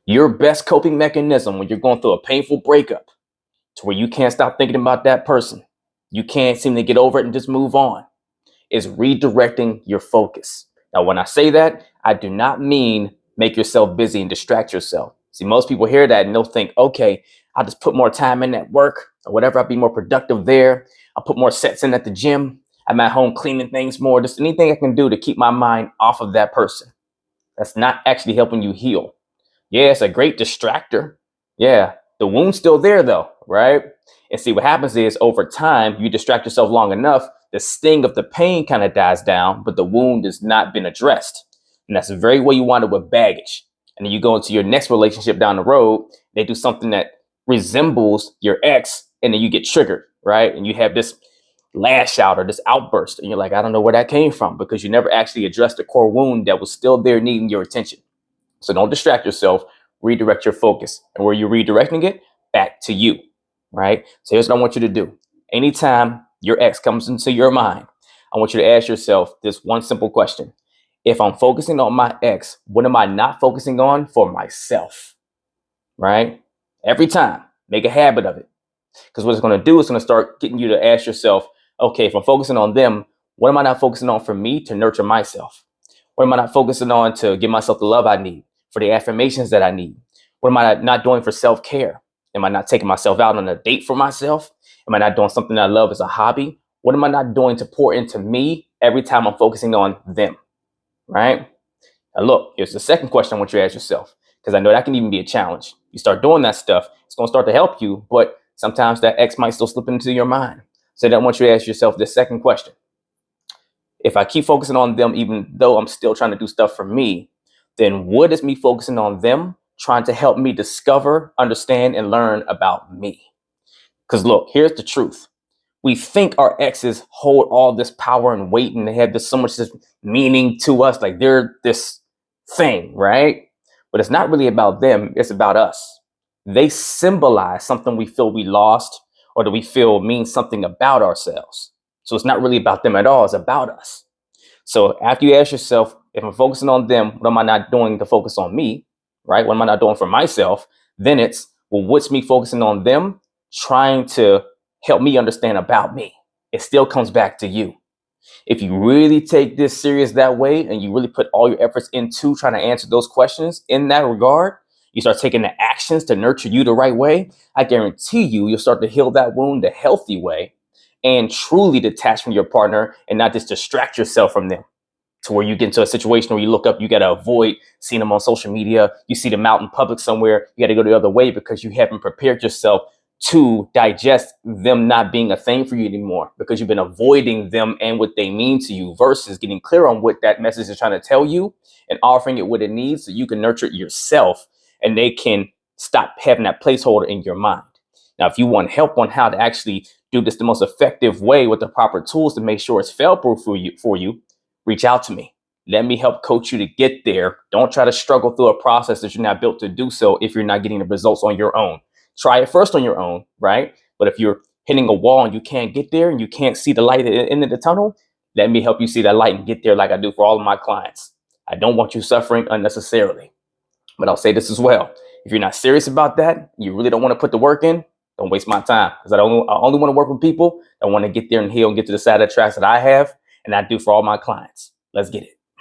Your best coping mechanism when you're going through a painful breakup to where you can't stop thinking about that person, you can't seem to get over it and just move on, is redirecting your focus. Now, when I say that, I do not mean make yourself busy and distract yourself. See, most people hear that and they'll think, okay, I'll just put more time in at work or whatever. I'll be more productive there. I'll put more sets in at the gym. I'm at home cleaning things more. Just anything I can do to keep my mind off of that person. That's not actually helping you heal. Yeah, it's a great distractor. Yeah, the wound's still there though, right? And see, what happens is over time, you distract yourself long enough, the sting of the pain kind of dies down, but the wound has not been addressed. And that's the very way you wind up with baggage. And then you go into your next relationship down the road, they do something that resembles your ex, and then you get triggered, right? And you have this lash out or this outburst, and you're like, I don't know where that came from, because you never actually addressed the core wound that was still there needing your attention. So don't distract yourself, redirect your focus. And where you're redirecting it, back to you, right? So here's what I want you to do. Anytime your ex comes into your mind, I want you to ask yourself this one simple question. If I'm focusing on my ex, what am I not focusing on for myself, right? Every time, make a habit of it. Because what it's going to do is going to start getting you to ask yourself, okay, if I'm focusing on them, what am I not focusing on for me to nurture myself? What am I not focusing on to give myself the love I need, for the affirmations that I need? What am I not doing for self-care? Am I not taking myself out on a date for myself? Am I not doing something that I love as a hobby? What am I not doing to pour into me every time I'm focusing on them, right? Now look, here's the second question I want you to ask yourself, because I know that can even be a challenge. You start doing that stuff, it's going to start to help you, but sometimes that ex might still slip into your mind. So I want you to ask yourself this second question. If I keep focusing on them, even though I'm still trying to do stuff for me, then what is me focusing on them trying to help me discover, understand, and learn about me? Because look, here's the truth. We think our exes hold all this power and weight, and they have this so much this meaning to us, like they're this thing, right? But it's not really about them, it's about us. They symbolize something we feel we lost or that we feel means something about ourselves. So it's not really about them at all, it's about us. So after you ask yourself, if I'm focusing on them, what am I not doing to focus on me, right? What am I not doing for myself? Then it's, well, what's me focusing on them trying to help me understand about me? It still comes back to you. If you really take this serious that way and you really put all your efforts into trying to answer those questions in that regard, you start taking the actions to nurture you the right way, I guarantee you'll start to heal that wound the healthy way and truly detach from your partner and not just distract yourself from them to where you get into a situation where you look up, you got to avoid seeing them on social media. You see them out in public somewhere, you got to go the other way because you haven't prepared yourself to digest them not being a thing for you anymore, because you've been avoiding them and what they mean to you versus getting clear on what that message is trying to tell you and offering it what it needs so you can nurture it yourself and they can stop having that placeholder in your mind. Now, if you want help on how to actually do this the most effective way with the proper tools to make sure it's fail-proof for you, reach out to me. Let me help coach you to get there. Don't try to struggle through a process that you're not built to do so if you're not getting the results on your own. Try it first on your own, right? But if you're hitting a wall and you can't get there and you can't see the light at the end of the tunnel, let me help you see that light and get there like I do for all of my clients. I don't want you suffering unnecessarily. But I'll say this as well. If you're not serious about that, you really don't want to put the work in, don't waste my time. Because I only want to work with people that want to get there and heal and get to the side of the tracks that I have and I do for all my clients. Let's get it.